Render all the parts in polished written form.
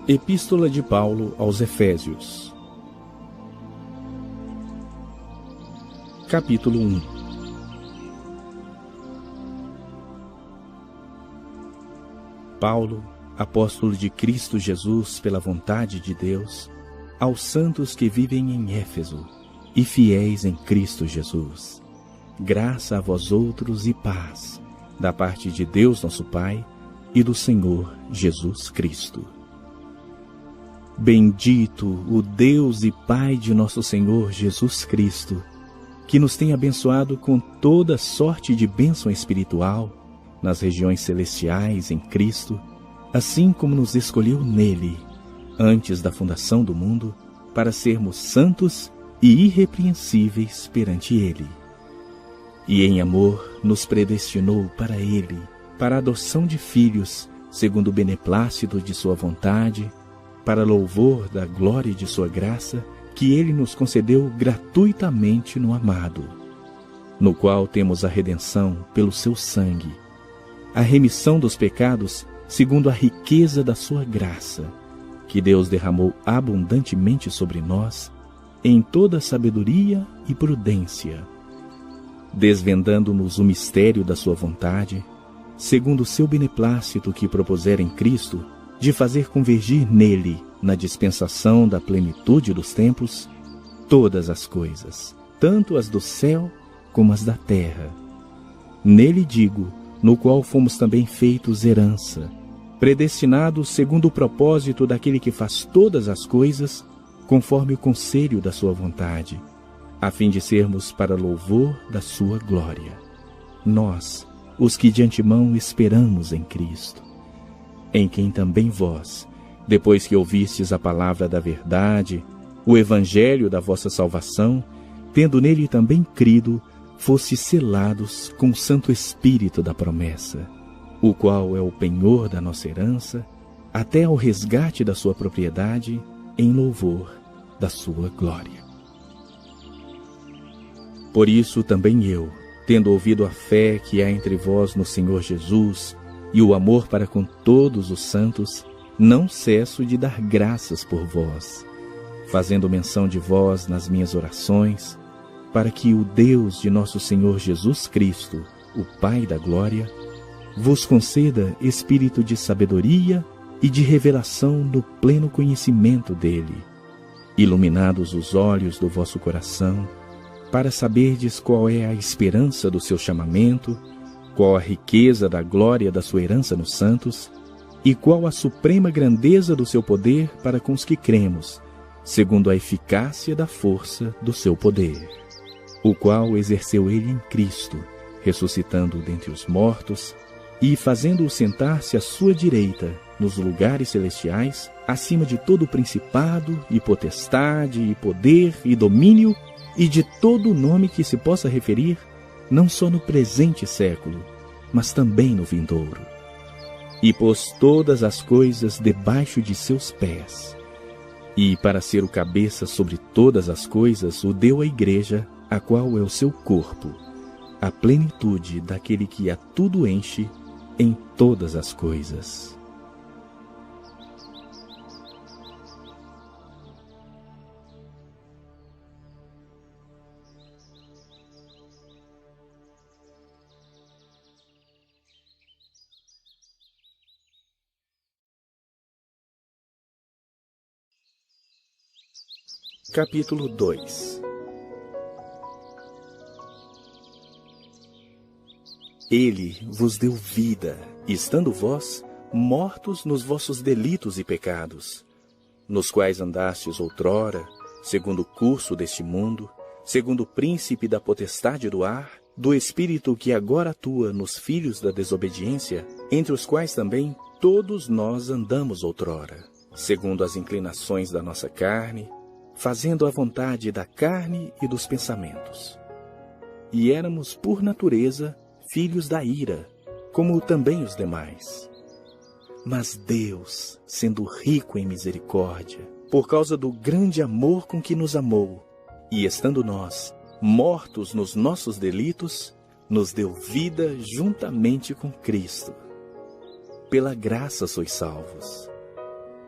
Epístola de Paulo aos Efésios. Capítulo 1. Paulo, apóstolo de Cristo Jesus pela vontade de Deus, aos santos que vivem em Éfeso e fiéis em Cristo Jesus. Graça a vós outros e paz, da parte de Deus nosso Pai e do Senhor Jesus Cristo. Bendito o Deus e Pai de nosso Senhor Jesus Cristo, que nos tem abençoado com toda sorte de bênção espiritual nas regiões celestiais em Cristo, assim como nos escolheu nele, antes da fundação do mundo, para sermos santos e irrepreensíveis perante ele. E em amor nos predestinou para ele, para a adoção de filhos, segundo o beneplácito de sua vontade, para louvor da glória de sua graça, que ele nos concedeu gratuitamente no amado, no qual temos a redenção pelo seu sangue, a remissão dos pecados segundo a riqueza da sua graça, que Deus derramou abundantemente sobre nós, em toda sabedoria e prudência, desvendando-nos o mistério da sua vontade, segundo o seu beneplácito que propusera em Cristo, de fazer convergir nele, na dispensação da plenitude dos tempos, todas as coisas, tanto as do céu como as da terra. Nele digo, no qual fomos também feitos herança, predestinados segundo o propósito daquele que faz todas as coisas, conforme o conselho da sua vontade, a fim de sermos para louvor da sua glória. Nós, os que de antemão esperamos em Cristo, em quem também vós, depois que ouvistes a palavra da verdade, o evangelho da vossa salvação, tendo nele também crido, fostes selados com o Santo Espírito da promessa, o qual é o penhor da nossa herança, até ao resgate da sua propriedade, em louvor da sua glória. Por isso também eu, tendo ouvido a fé que há entre vós no Senhor Jesus, e o amor para com todos os santos, não cesso de dar graças por vós, fazendo menção de vós nas minhas orações, para que o Deus de nosso Senhor Jesus Cristo, o Pai da glória, vos conceda espírito de sabedoria e de revelação no pleno conhecimento dele, iluminados os olhos do vosso coração, para saberdes qual é a esperança do seu chamamento, qual a riqueza da glória da sua herança nos santos, e qual a suprema grandeza do seu poder para com os que cremos, segundo a eficácia da força do seu poder, o qual exerceu ele em Cristo, ressuscitando dentre os mortos, e fazendo-o sentar-se à sua direita, nos lugares celestiais, acima de todo principado, e potestade, e poder, e domínio, e de todo o nome que se possa referir, não só no presente século, mas também no vindouro. E pôs todas as coisas debaixo de seus pés. E, para ser o cabeça sobre todas as coisas, o deu à igreja, a qual é o seu corpo, a plenitude daquele que a tudo enche em todas as coisas. Capítulo 2. Ele vos deu vida, estando vós mortos nos vossos delitos e pecados, nos quais andastes outrora, segundo o curso deste mundo, segundo o príncipe da potestade do ar, do espírito que agora atua nos filhos da desobediência, entre os quais também todos nós andamos outrora, segundo as inclinações da nossa carne, fazendo a vontade da carne e dos pensamentos. E éramos, por natureza, filhos da ira, como também os demais. Mas Deus, sendo rico em misericórdia, por causa do grande amor com que nos amou, e estando nós mortos nos nossos delitos, nos deu vida juntamente com Cristo. Pela graça sois salvos.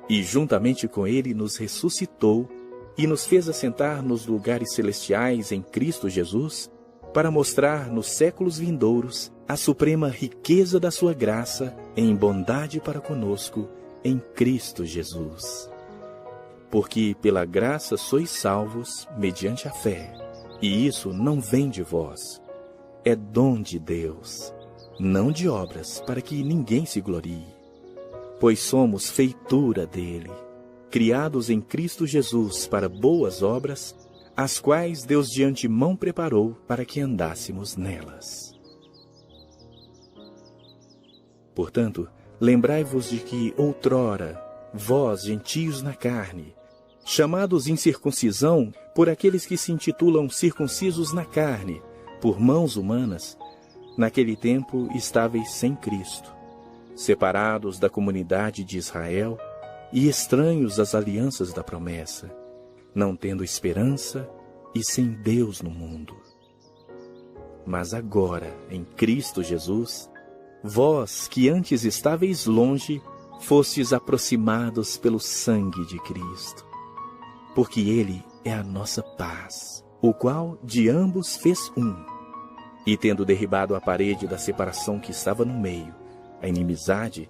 e juntamente com ele nos ressuscitou e nos fez assentar nos lugares celestiais em Cristo Jesus, para mostrar nos séculos vindouros a suprema riqueza da sua graça em bondade para conosco em Cristo Jesus. Porque pela graça sois salvos mediante a fé, e isso não vem de vós, é dom de Deus, não de obras, para que ninguém se glorie. Pois somos feitura dele, criados em Cristo Jesus para boas obras, as quais Deus de antemão preparou para que andássemos nelas. Portanto, lembrai-vos de que outrora, vós, gentios na carne, chamados incircuncisão por aqueles que se intitulam circuncisos na carne, por mãos humanas, naquele tempo estáveis sem Cristo, separados da comunidade de Israel e estranhos às alianças da promessa, não tendo esperança e sem Deus no mundo. Mas agora, em Cristo Jesus, vós que antes estáveis longe, fostes aproximados pelo sangue de Cristo, porque Ele é a nossa paz, o qual de ambos fez um, e tendo derribado a parede da separação que estava no meio, a inimizade,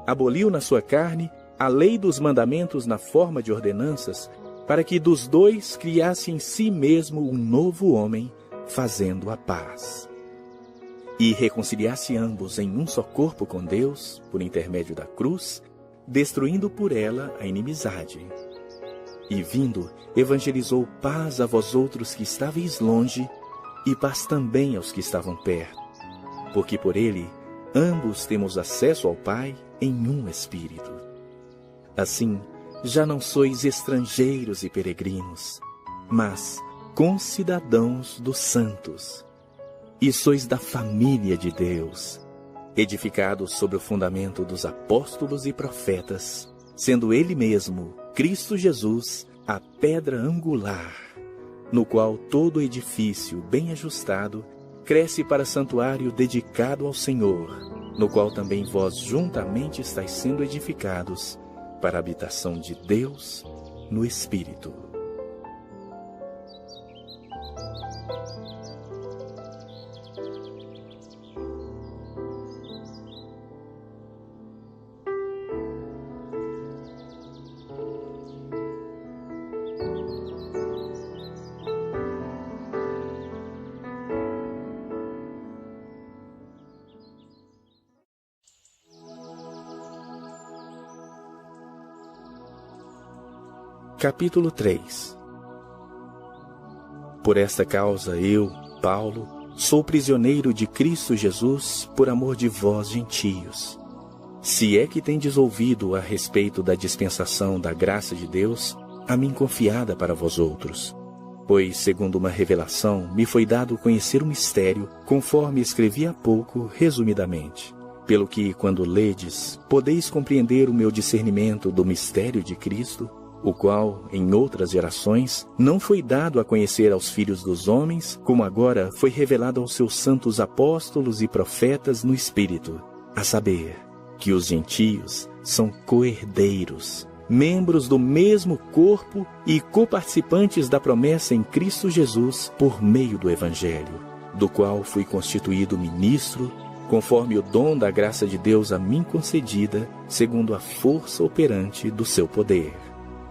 aboliu na sua carne a lei dos mandamentos na forma de ordenanças, para que dos dois criasse em si mesmo um novo homem, fazendo a paz. E reconciliasse ambos em um só corpo com Deus, por intermédio da cruz, destruindo por ela a inimizade. E vindo, evangelizou paz a vós outros que estáveis longe, e paz também aos que estavam perto, porque por ele ambos temos acesso ao Pai em um Espírito. Assim, já não sois estrangeiros e peregrinos, mas concidadãos dos santos, e sois da família de Deus, edificados sobre o fundamento dos apóstolos e profetas, sendo Ele mesmo, Cristo Jesus, a pedra angular, no qual todo edifício bem ajustado cresce para santuário dedicado ao Senhor, no qual também vós juntamente estáis sendo edificados para a habitação de Deus no Espírito. Capítulo 3. Por esta causa eu, Paulo, sou prisioneiro de Cristo Jesus por amor de vós, gentios. Se é que tendes ouvido a respeito da dispensação da graça de Deus, a mim confiada para vós outros. Pois, segundo uma revelação, me foi dado conhecer o mistério, conforme escrevi há pouco, resumidamente. Pelo que, quando ledes, podeis compreender o meu discernimento do mistério de Cristo, o qual, em outras gerações, não foi dado a conhecer aos filhos dos homens, como agora foi revelado aos seus santos apóstolos e profetas no Espírito, a saber, que os gentios são co-herdeiros, membros do mesmo corpo e coparticipantes da promessa em Cristo Jesus por meio do Evangelho, do qual fui constituído ministro, conforme o dom da graça de Deus a mim concedida, segundo a força operante do seu poder.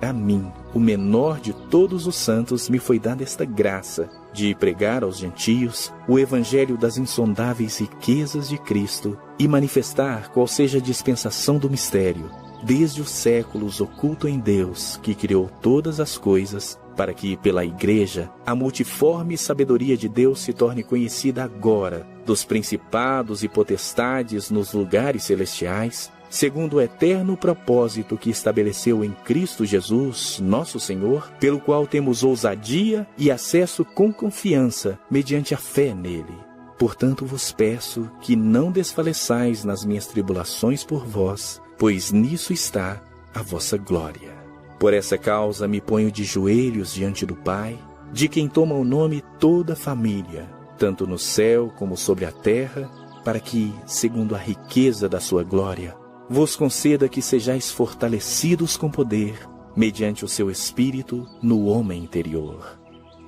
A mim, o menor de todos os santos, me foi dada esta graça de pregar aos gentios o evangelho das insondáveis riquezas de Cristo e manifestar qual seja a dispensação do mistério, desde os séculos oculto em Deus, que criou todas as coisas, para que, pela Igreja, a multiforme sabedoria de Deus se torne conhecida agora, dos principados e potestades nos lugares celestiais, segundo o eterno propósito que estabeleceu em Cristo Jesus, nosso Senhor, pelo qual temos ousadia e acesso com confiança, mediante a fé nele. Portanto vos peço que não desfaleçais nas minhas tribulações por vós, pois nisso está a vossa glória. Por essa causa me ponho de joelhos diante do Pai, de quem toma o nome toda a família, tanto no céu como sobre a terra, para que, segundo a riqueza da sua glória, vos conceda que sejais fortalecidos com poder, mediante o seu Espírito no homem interior.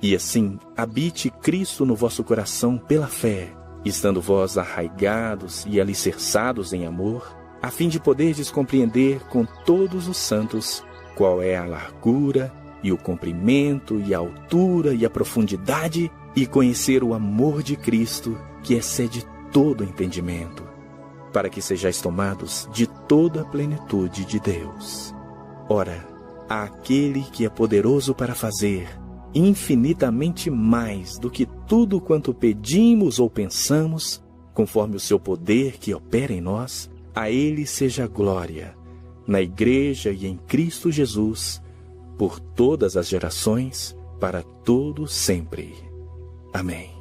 E assim, habite Cristo no vosso coração pela fé, estando vós arraigados e alicerçados em amor, a fim de poderdes compreender com todos os santos qual é a largura e o comprimento e a altura e a profundidade, e conhecer o amor de Cristo, que excede todo entendimento, para que sejais tomados de toda a plenitude de Deus. Ora, àquele que é poderoso para fazer infinitamente mais do que tudo quanto pedimos ou pensamos, conforme o seu poder que opera em nós, a ele seja a glória, na Igreja e em Cristo Jesus, por todas as gerações, para todo sempre. Amém.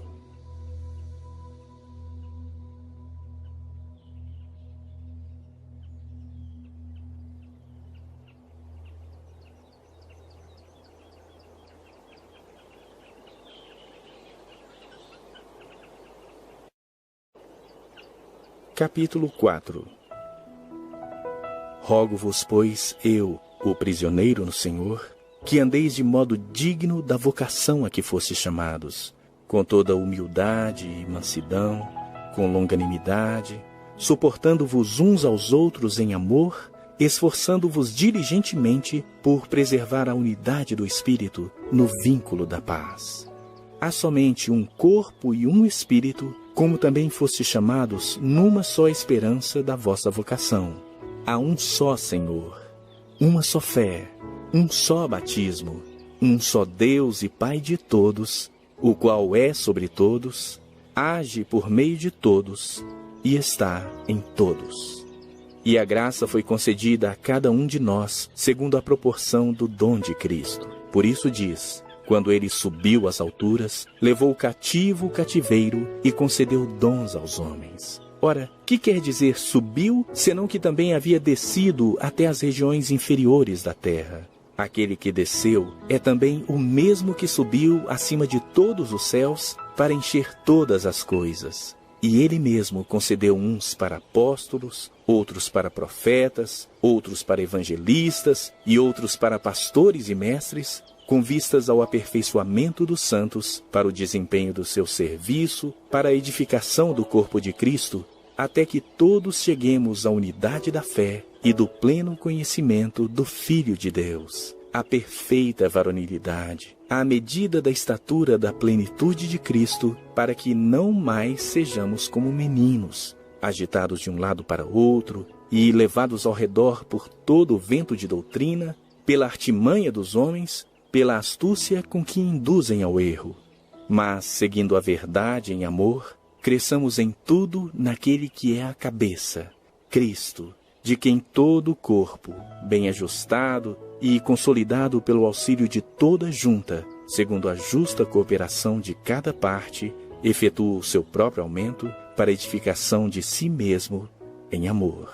Capítulo 4. Rogo-vos, pois, eu, o prisioneiro no Senhor, que andeis de modo digno da vocação a que fostes chamados, com toda humildade e mansidão, com longanimidade, suportando-vos uns aos outros em amor, esforçando-vos diligentemente por preservar a unidade do Espírito no vínculo da paz. Há somente um corpo e um Espírito, como também fostes chamados numa só esperança da vossa vocação. Há um só Senhor, uma só fé, um só batismo, um só Deus e Pai de todos, o qual é sobre todos, age por meio de todos e está em todos. E a graça foi concedida a cada um de nós, segundo a proporção do dom de Cristo. Por isso diz: quando ele subiu às alturas, levou cativo o cativeiro e concedeu dons aos homens. Ora, que quer dizer subiu, senão que também havia descido até as regiões inferiores da terra? Aquele que desceu é também o mesmo que subiu acima de todos os céus para encher todas as coisas. E ele mesmo concedeu uns para apóstolos, outros para profetas, outros para evangelistas e outros para pastores e mestres, com vistas ao aperfeiçoamento dos santos, para o desempenho do seu serviço, para a edificação do corpo de Cristo, até que todos cheguemos à unidade da fé e do pleno conhecimento do Filho de Deus, à perfeita varonilidade, à medida da estatura da plenitude de Cristo, para que não mais sejamos como meninos, agitados de um lado para outro e levados ao redor por todo o vento de doutrina, pela artimanha dos homens, pela astúcia com que induzem ao erro. Mas, seguindo a verdade em amor, cresçamos em tudo naquele que é a cabeça, Cristo, de quem todo o corpo, bem ajustado e consolidado pelo auxílio de toda junta, segundo a justa cooperação de cada parte, efetua o seu próprio aumento para a edificação de si mesmo em amor.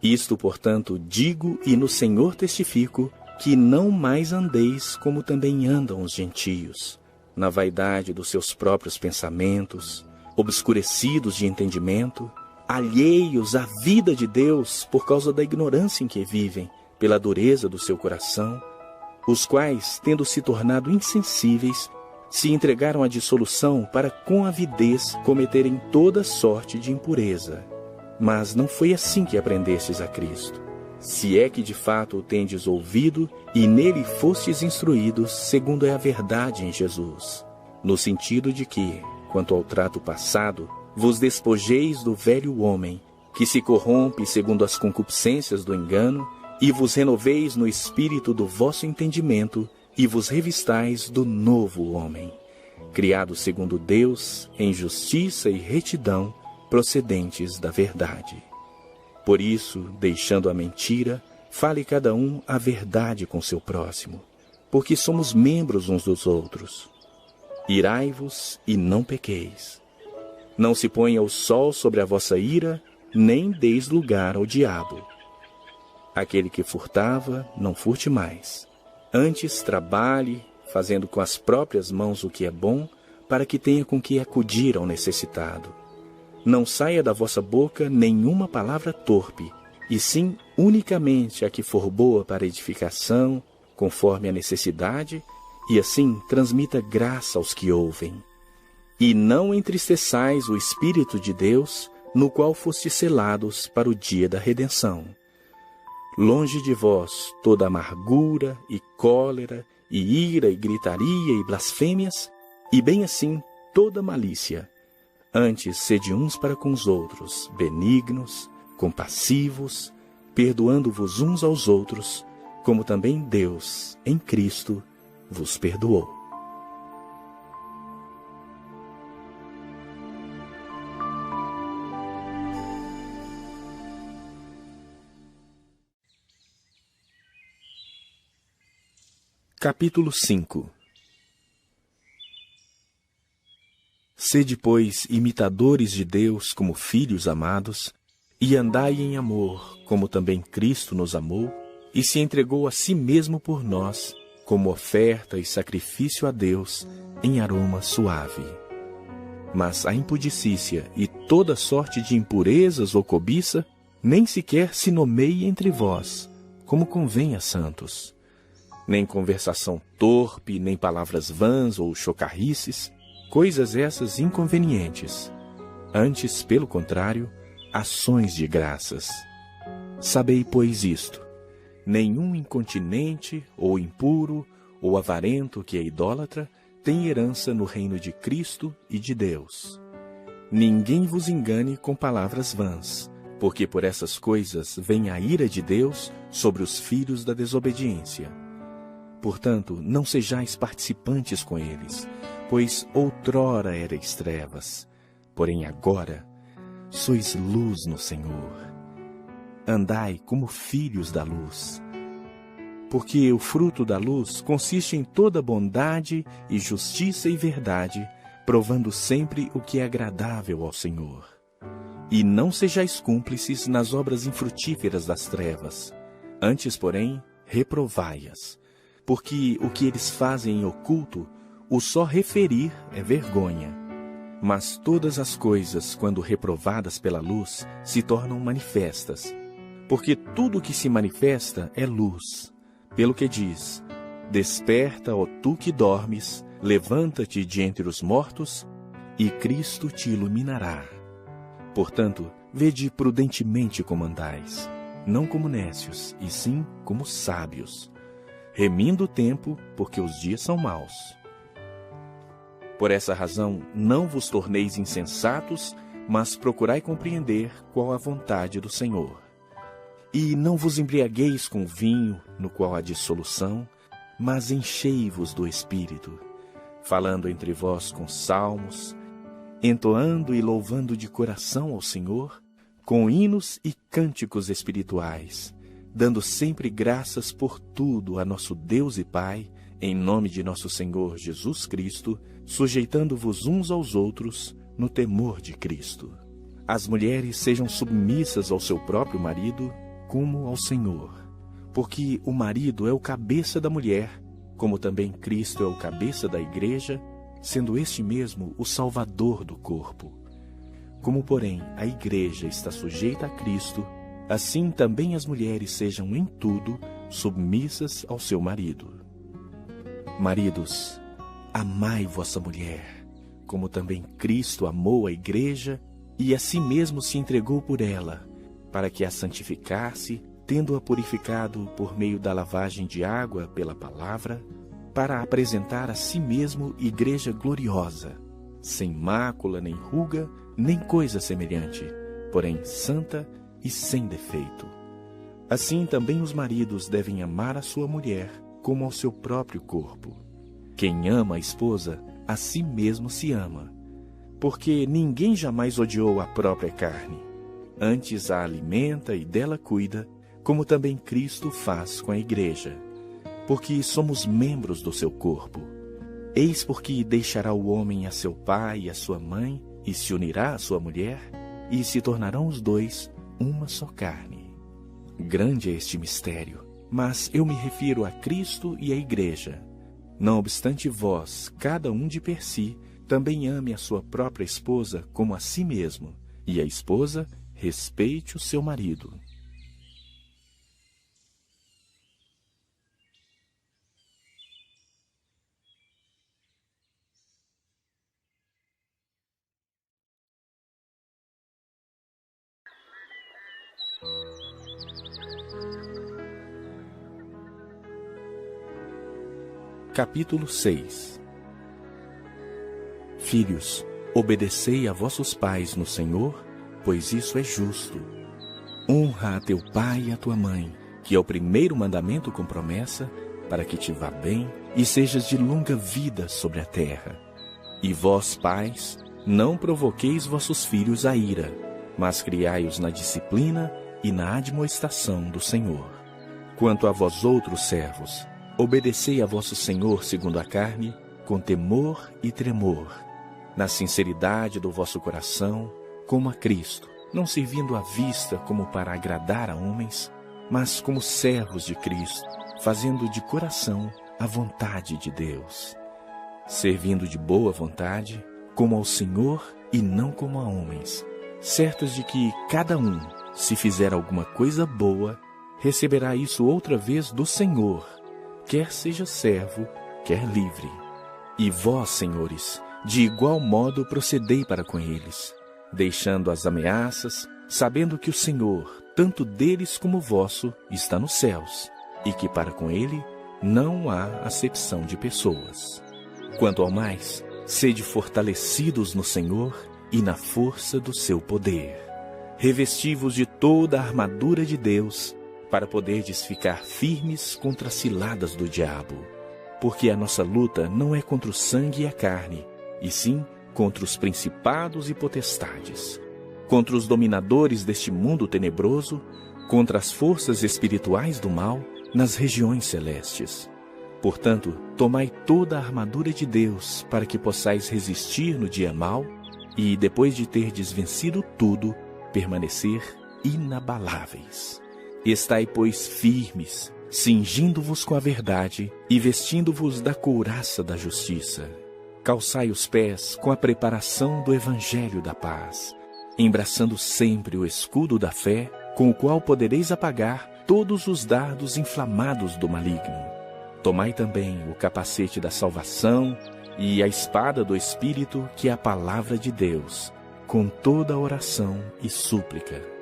Isto, portanto, digo e no Senhor testifico, que não mais andeis como também andam os gentios, na vaidade dos seus próprios pensamentos, obscurecidos de entendimento, alheios à vida de Deus por causa da ignorância em que vivem, pela dureza do seu coração, os quais, tendo se tornado insensíveis, se entregaram à dissolução para com avidez cometerem toda sorte de impureza. Mas não foi assim que aprendestes a Cristo. Se é que de fato o tendes ouvido e nele fostes instruídos, segundo é a verdade em Jesus, no sentido de que, quanto ao trato passado, vos despojeis do velho homem, que se corrompe segundo as concupiscências do engano, e vos renoveis no espírito do vosso entendimento, e vos revistais do novo homem, criado segundo Deus, em justiça e retidão, procedentes da verdade. Por isso, deixando a mentira, fale cada um a verdade com seu próximo, porque somos membros uns dos outros. Irai-vos e não pequeis. Não se ponha o sol sobre a vossa ira, nem deis lugar ao diabo. Aquele que furtava, não furte mais. Antes trabalhe, fazendo com as próprias mãos o que é bom, para que tenha com que acudir ao necessitado. Não saia da vossa boca nenhuma palavra torpe, e sim unicamente a que for boa para edificação, conforme a necessidade, e assim transmita graça aos que ouvem. E não entristeçais o Espírito de Deus, no qual fostes selados para o dia da redenção. Longe de vós toda amargura e cólera, e ira e gritaria e blasfêmias, e bem assim toda malícia. Antes sede uns para com os outros, benignos, compassivos, perdoando-vos uns aos outros, como também Deus, em Cristo, vos perdoou. Capítulo 5. Sede, pois, imitadores de Deus como filhos amados, e andai em amor, como também Cristo nos amou, e se entregou a si mesmo por nós, como oferta e sacrifício a Deus, em aroma suave. Mas a impudicícia e toda sorte de impurezas ou cobiça, nem sequer se nomeie entre vós, como convém a santos. Nem conversação torpe, nem palavras vãs ou chocarrices, coisas essas inconvenientes. Antes, pelo contrário, ações de graças. Sabei, pois, isto: nenhum incontinente, ou impuro, ou avarento que é idólatra, tem herança no reino de Cristo e de Deus. Ninguém vos engane com palavras vãs, porque por essas coisas vem a ira de Deus sobre os filhos da desobediência. Portanto, não sejais participantes com eles, pois outrora erais trevas, porém agora sois luz no Senhor. Andai como filhos da luz. Porque o fruto da luz consiste em toda bondade e justiça e verdade, provando sempre o que é agradável ao Senhor. E não sejais cúmplices nas obras infrutíferas das trevas, antes, porém, reprovai-as. Porque o que eles fazem em oculto, o só referir é vergonha. Mas todas as coisas, quando reprovadas pela luz, se tornam manifestas. Porque tudo o que se manifesta é luz. Pelo que diz: desperta, ó tu que dormes, levanta-te de entre os mortos, e Cristo te iluminará. Portanto, vede prudentemente como andais, não como nécios, e sim como sábios, remindo o tempo, porque os dias são maus. Por essa razão, não vos torneis insensatos, mas procurai compreender qual a vontade do Senhor. E não vos embriagueis com vinho, no qual há dissolução, mas enchei-vos do Espírito, falando entre vós com salmos, entoando e louvando de coração ao Senhor, com hinos e cânticos espirituais, dando sempre graças por tudo a nosso Deus e Pai, em nome de nosso Senhor Jesus Cristo, sujeitando-vos uns aos outros no temor de Cristo. As mulheres sejam submissas ao seu próprio marido, como ao Senhor. Porque o marido é o cabeça da mulher, como também Cristo é o cabeça da igreja, sendo este mesmo o Salvador do corpo. Como, porém, a igreja está sujeita a Cristo, assim também as mulheres sejam em tudo submissas ao seu marido. Maridos, amai vossa mulher, como também Cristo amou a igreja e a si mesmo se entregou por ela, para que a santificasse, tendo-a purificado por meio da lavagem de água pela palavra, para apresentar a si mesmo igreja gloriosa, sem mácula, nem ruga, nem coisa semelhante, porém santa e sem defeito. Assim também os maridos devem amar a sua mulher como ao seu próprio corpo. Quem ama a esposa, a si mesmo se ama, porque ninguém jamais odiou a própria carne. Antes a alimenta e dela cuida, como também Cristo faz com a igreja, porque somos membros do seu corpo. Eis porque deixará o homem a seu pai e a sua mãe, e se unirá à sua mulher, e se tornarão os dois uma só carne. Grande é este mistério, mas eu me refiro a Cristo e à igreja. Não obstante vós, cada um de per si, também ame a sua própria esposa como a si mesmo, e a esposa respeite o seu marido. Capítulo 6. Filhos, obedecei a vossos pais no Senhor, pois isso é justo. Honra a teu pai e a tua mãe, que é o primeiro mandamento com promessa, para que te vá bem e sejas de longa vida sobre a terra. E vós, pais, não provoqueis vossos filhos à ira, mas criai-os na disciplina e na admoestação do Senhor. Quanto a vós outros servos, obedecei a vosso Senhor segundo a carne, com temor e tremor, na sinceridade do vosso coração, como a Cristo, não servindo à vista como para agradar a homens, mas como servos de Cristo, fazendo de coração a vontade de Deus, servindo de boa vontade, como ao Senhor e não como a homens, certos de que cada um, se fizer alguma coisa boa, receberá isso outra vez do Senhor, quer seja servo, quer livre. E vós, senhores, de igual modo procedei para com eles, deixando as ameaças, sabendo que o Senhor, tanto deles como vosso, está nos céus, e que para com ele não há acepção de pessoas. Quanto ao mais, sede fortalecidos no Senhor e na força do seu poder. Revesti-vos de toda a armadura de Deus, para poderdes ficar firmes contra as ciladas do diabo. Porque a nossa luta não é contra o sangue e a carne, e sim contra os principados e potestades, contra os dominadores deste mundo tenebroso, contra as forças espirituais do mal nas regiões celestes. Portanto, tomai toda a armadura de Deus, para que possais resistir no dia mau, e, depois de terdes vencido tudo, permanecer inabaláveis. Estai, pois, firmes, cingindo-vos com a verdade e vestindo-vos da couraça da justiça. Calçai os pés com a preparação do evangelho da paz, embraçando sempre o escudo da fé, com o qual podereis apagar todos os dardos inflamados do maligno. Tomai também o capacete da salvação e a espada do Espírito, que é a palavra de Deus, com toda oração e súplica,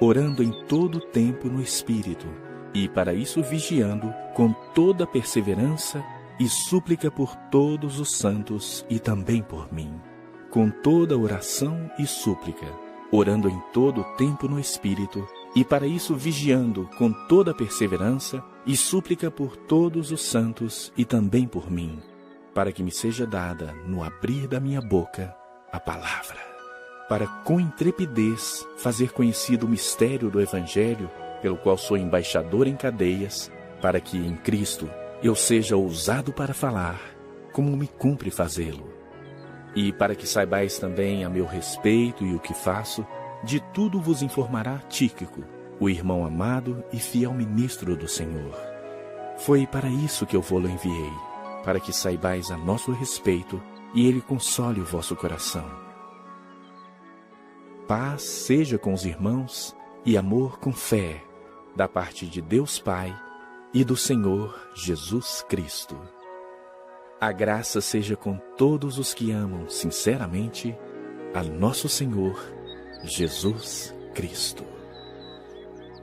orando em todo o tempo no Espírito, e para isso vigiando com toda perseverança e súplica por todos os santos e também por mim, com toda oração e súplica, orando em todo o tempo no Espírito, e para isso vigiando com toda perseverança e súplica por todos os santos e também por mim, para que me seja dada, no abrir da minha boca, a palavra, para com intrepidez fazer conhecido o mistério do Evangelho, pelo qual sou embaixador em cadeias, para que em Cristo eu seja ousado para falar, como me cumpre fazê-lo. E para que saibais também a meu respeito e o que faço, de tudo vos informará Tíquico, o irmão amado e fiel ministro do Senhor. Foi para isso que eu vou-lo enviei, para que saibais a nosso respeito e ele console o vosso coração. Paz seja com os irmãos e amor com fé, da parte de Deus Pai e do Senhor Jesus Cristo. A graça seja com todos os que amam sinceramente a nosso Senhor Jesus Cristo.